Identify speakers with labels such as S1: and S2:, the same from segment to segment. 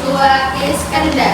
S1: Gua Kiskendha.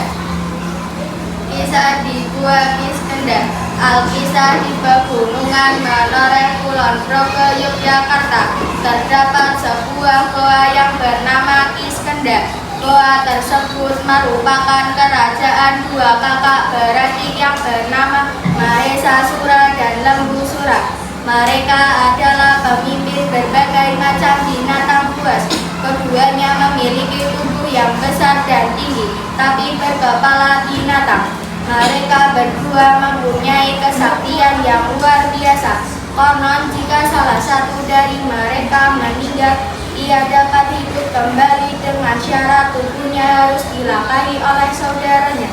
S1: Kisah di Gua Kiskendha. Alkisah di pegunungan menoreh Kulon Progo, Yogyakarta. Terdapat sebuah goa yang bernama Kiskendha. Goa tersebut merupakan kerajaan dua kakak beradik yang bernama Mahesasura dan Lembusura. Mereka adalah pemimpin berbagai macam binatang buas. Keduanya memiliki tubuh yang besar dan tinggi, tapi berkepala binatang. Mereka berdua mempunyai kesaktian yang luar biasa. Konon jika salah satu dari mereka meninggal, ia dapat hidup kembali dengan syarat tubuhnya harus dilakahi oleh saudaranya.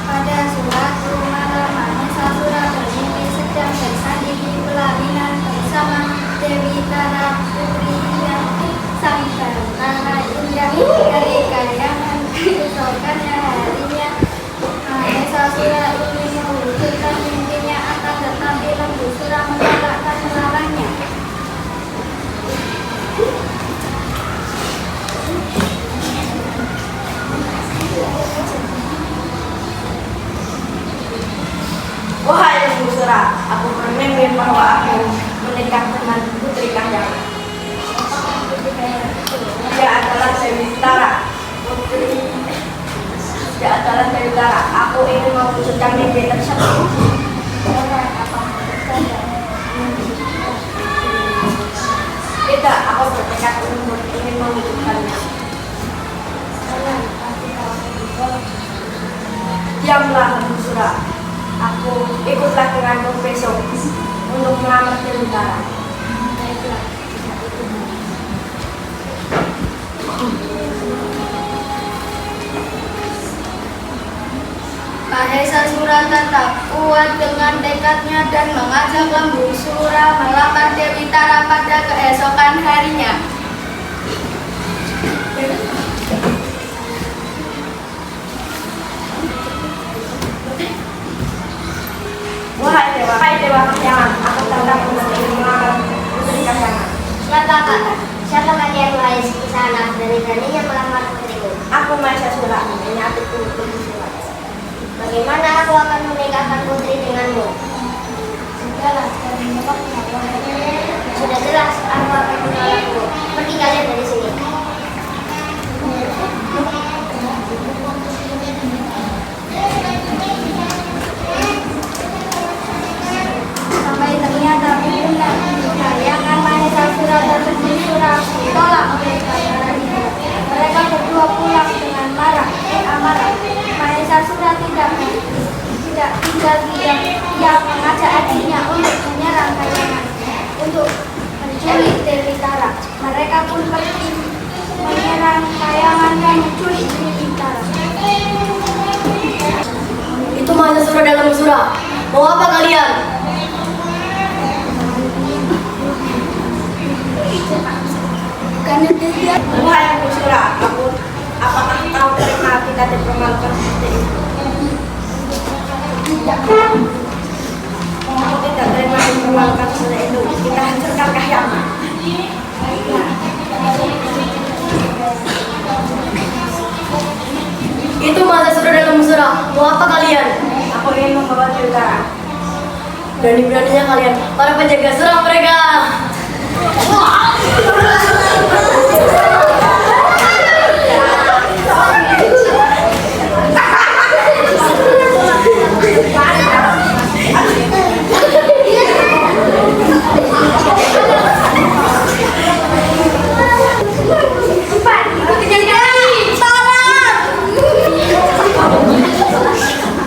S1: Pada suatu malam, Mahesasura bermimpi sedang bersanding di pelaminan bersama Dewi Tara, putri yang sang bantara indah dari kayangan keesokannya harinya. Mahesasura ingin mewujudkan mimpinya, akan tetapi Lembusura menolakkan melarangnya.
S2: Wahai Lembusura, aku bermimpi bahwa aku menikah dengan putri kahyangan. Dia adalah Dewi Tara, dia adalah Dewi Tara. Aku ingin mewujudkan mimpi tersebut. Tidak, aku bertekad untuk ingin mewujudkannya. Diamlah Lembusura. Aku ikutlah denganmu besok untuk melamar Dewi Tara.
S1: Mahesasura tetap kuat dengan tekadnya dan mengajak Lembusura melamar Dewi Tara pada keesokan harinya.
S2: Wahai dewa kahyangan, aku datang untuk ingin melamar putri kahyangan.
S3: Siapa kalian wahai kisana berani-beraninya melamar putriku?
S2: Aku Mahesasura, ini adikku Lembusura.
S3: Bagaimana aku akan menikahkan putri denganmu? Sudah jelas aku akan menolakmu. Pergi kalian dari sini.
S1: Sampai ternyata benar, kayangan Mahesasura dan Lembusura ditolak oleh Tara itu. Mereka berdua pulang dengan marah. Mahesasura tidak tinggal diam. Ia mengajak adiknya untuk menyerang kayangan, untuk menculik Dewi Tara. Mereka pun pergi menyerang kayangan dan menculik Dewi Tara.
S2: Itu Mahesasura dan Lembusura. Mau apa kalian? Wahai Lembusura, apakah kau terima kita dipermalukan seperti itu? Aku tidak terima dipermalukan seperti itu. Kita hancurkan kahyangan. Itu Mahesasura dan Lembusura. Mau apa kalian? Aku ingin membawa Dewi Tara. Berani-beraninya kalian, para penjaga, serang mereka!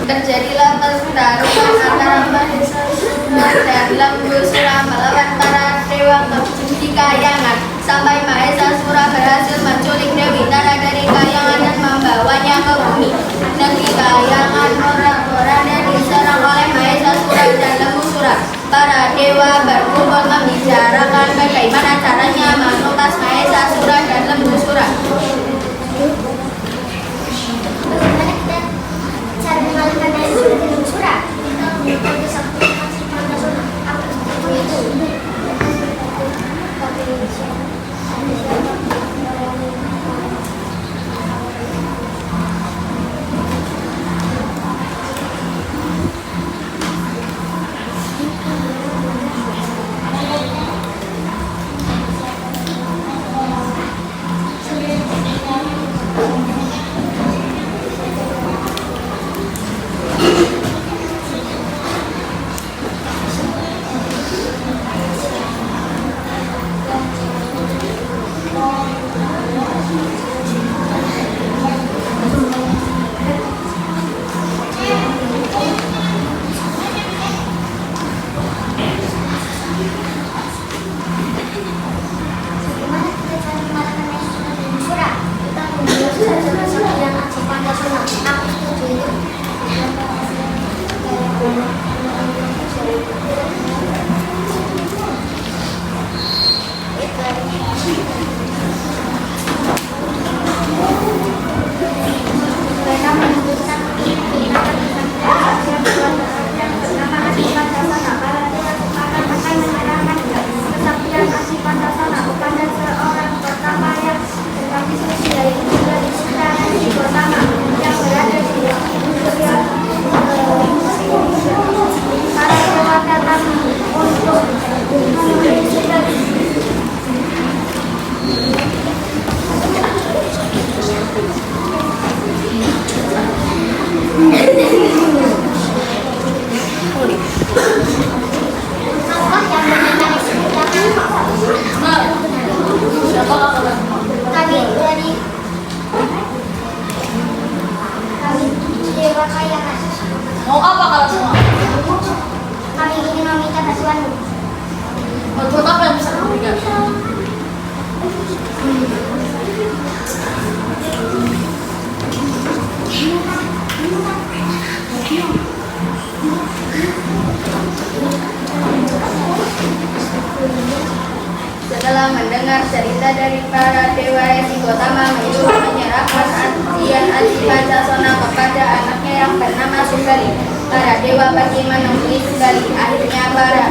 S1: Terjadilah pertarungan antara Mahesasura dan Lembusura melawan para dewa di kayangan. Sampai
S3: kayangan.
S2: Mau apa kalian semua?
S3: Kami ingin meminta bantuanmu.
S2: Bantuan apa yang bisa kamu berikan?
S1: Setelah mendengar cerita dari para dewa Resi Gotama menyuruh menyerahkan Ajian Aji Pancasona kepada anaknya yang bernama Subali. Para dewa pergi menemui Subali. Akhirnya para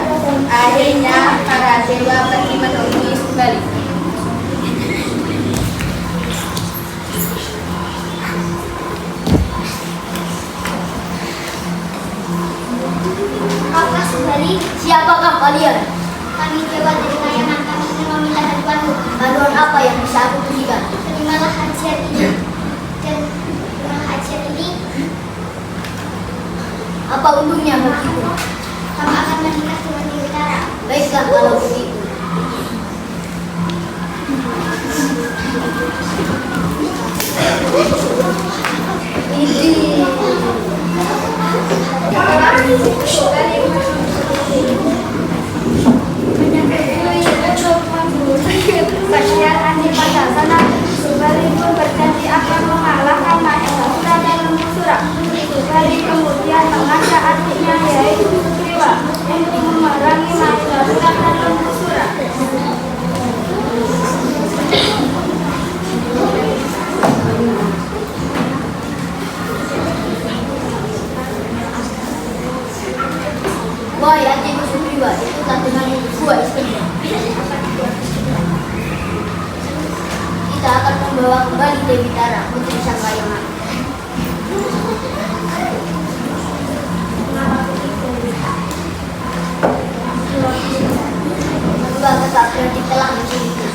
S1: dewa pergi menemui Subali.
S3: Apakah Subali?
S2: Siapakah kalian?
S3: Kami dewa dari kayangan. Kami ingin meminta bantuanmu.
S2: Bantuan apa yang bisa aku berikan?
S3: Terimalah hadiah ini. Dan dengan hadiah ini,
S2: Apa untungnya begitu?
S3: kamu akan menikah dengan Dewi Tara.
S2: Baiklah kalau begitu.
S1: Bagian Aji Pancasona, Subali pun berjanji akan mengalahkan Mahesasura dan Lembusura. Subali kemudian mengajak adiknya yaitu Sugriwa untuk memerangi Mahesasura dan Lembusura.
S2: Wahai adikku Sugriwa, ikutlah denganku ke gua Iskandar. Kita akan membawa kembali Dewi Tara, putri sang kayangan. Mbak tetap berarti telah mencuriku.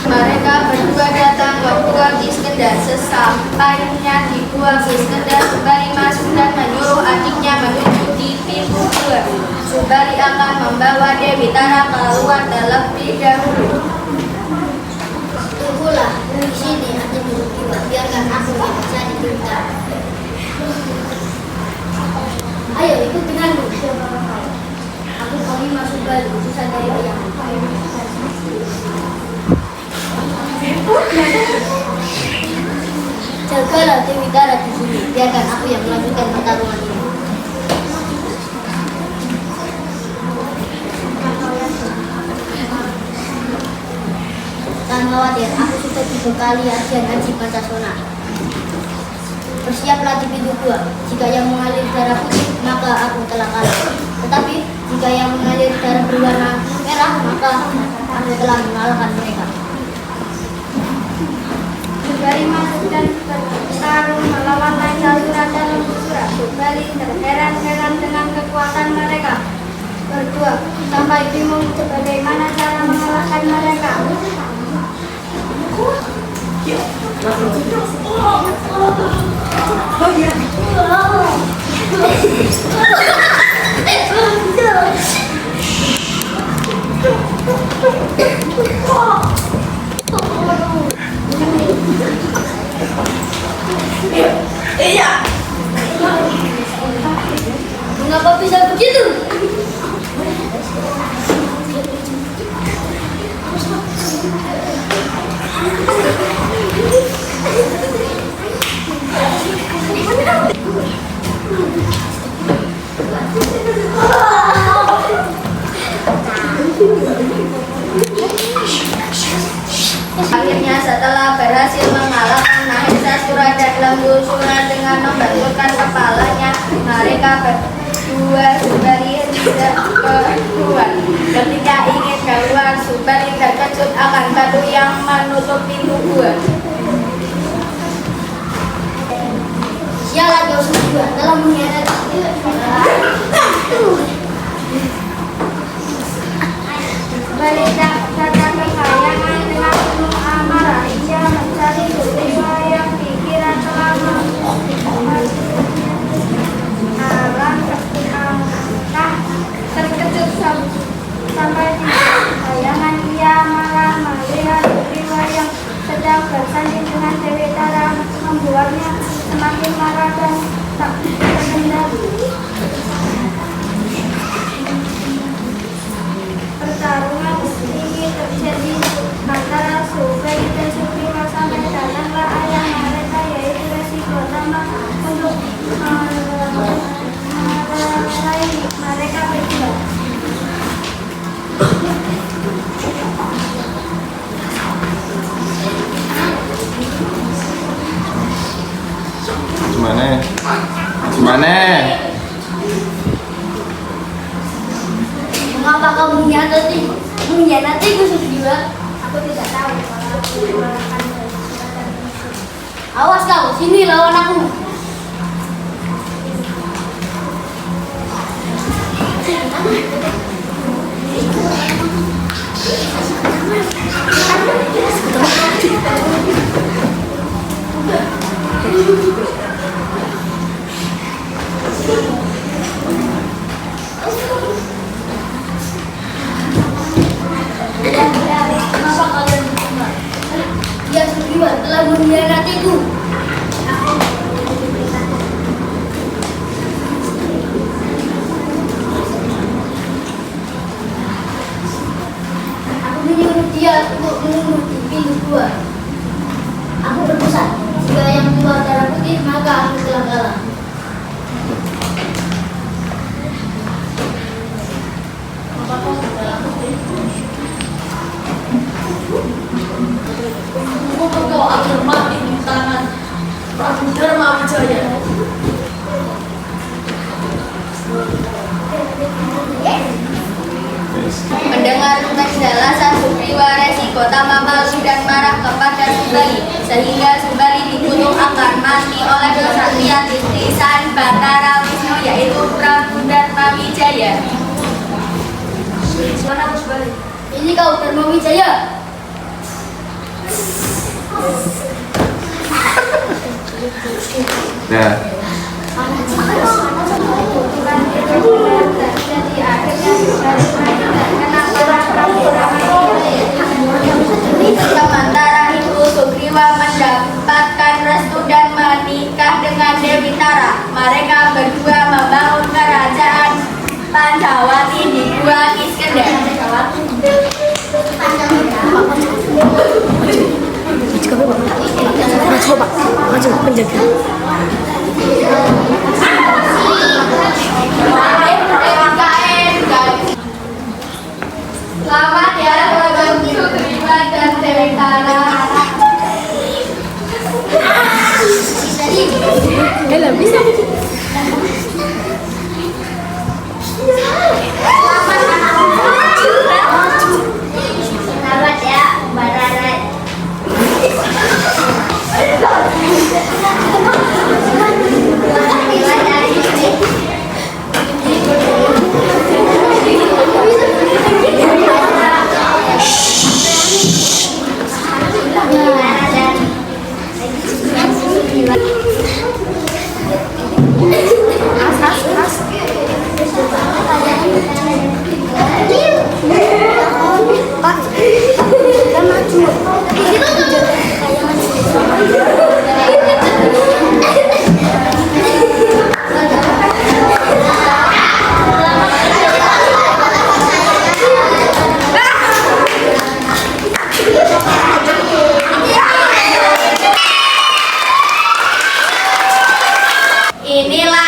S1: Mereka berdua datang ke gua Iskandar. Sesampainya di gua Iskandar, Subali masuk dan menyuruh adiknya menuju di pintu gua. Subali akan membawa Dewi Tara keluar terlebih dahulu.
S2: Tunggulah di sini adikku Sugriwa, biarkan aku yang mencari Dewi Tara. Ayo ikut denganku. Aku Panglima Subali, utusan dari kayangan. Jagalah Dewi Tara di sini, biarkan aku yang melanjutkan pertarungan ini. Jangan khawatir, aku sudah dibekali Ajian Aji Pancasona. Bersiaplah di pintu gua. Jika yang mengalir darah putih, maka aku telah kalah. Tetapi jika yang mengalir darah berwarna merah, maka aku telah mengalahkan mereka.
S1: Subali masuk dan bertarung melawan Mahesasura dan Lembusura. Subali terheran-heran dengan kekuatan mereka berdua sampai bingung bagaimana cara mengalahkan mereka.
S2: Mengapa bisa begitu?
S1: Akhirnya setelah berhasil mengalahkan Mahesasura dan Lembusura dengan membenturkan kepalanya, mereka berdua Subali tidak keluar. Ketika ingin keluar, Subali terkejut akan batu yang menutup pintu gua.
S2: Sialan kau Sugriwa, telah mengkhianati.
S1: Subali datang ke kayangan dengan penuh amarah. Ia mencari Sugriwa yang dikira telah terkejut sampai di kayangan ia Saya malah melihat Sugriwa yang sedang bersanding dengan Dewi Tara, membuatnya semakin marah dan tak terkendali. Pertarungan ini terjadi antara Sugri dan Sugriwa sampai datanglah ayah mereka yaitu Resi Gotama untuk melerai mereka berdua.
S4: Gimana?
S2: Mengapa kau mengkhianatiku Sugriwa?
S1: Aku tidak tahu kalau aku mengalahkan surat dan musuh.
S2: Awas kau, sini lawan aku. Kenapa kalian bertengkar? Ya Sugriwa telah mengkhianatiku. Aku menyuruh dia untuk menunggu di pintu gua. Aku berpesan, jika yang keluar darah putih maka aku telah kalah. Maka kau darah putih. Semoga kau akan mati di tangan Prabu Dharma Wijaya. Mendengar penjelasan Sugriwa, Resi Gotama malu dan marah kepada Subali, sehingga Subali dikutuk akan mati oleh kesatria titisan Batara Wisnu yaitu Prabu Dharma Wijaya. Mana Subali? Ini kau Dharma Wijaya.
S4: Ya.
S1: Kebetulan itu terjadi akhirnya Subali terkena para Prabu Dharma.
S2: Sementara itu Sugriwa mendapatkan restu dan menikah dengan Dewi Tara. Mereka berdua membangun kerajaan Pancawati di Gua Kiskendar. Selamat ya Prabu Sugriwa dan Dewi Tara.
S3: Selamat ya, Mbak Rara.
S2: Inilah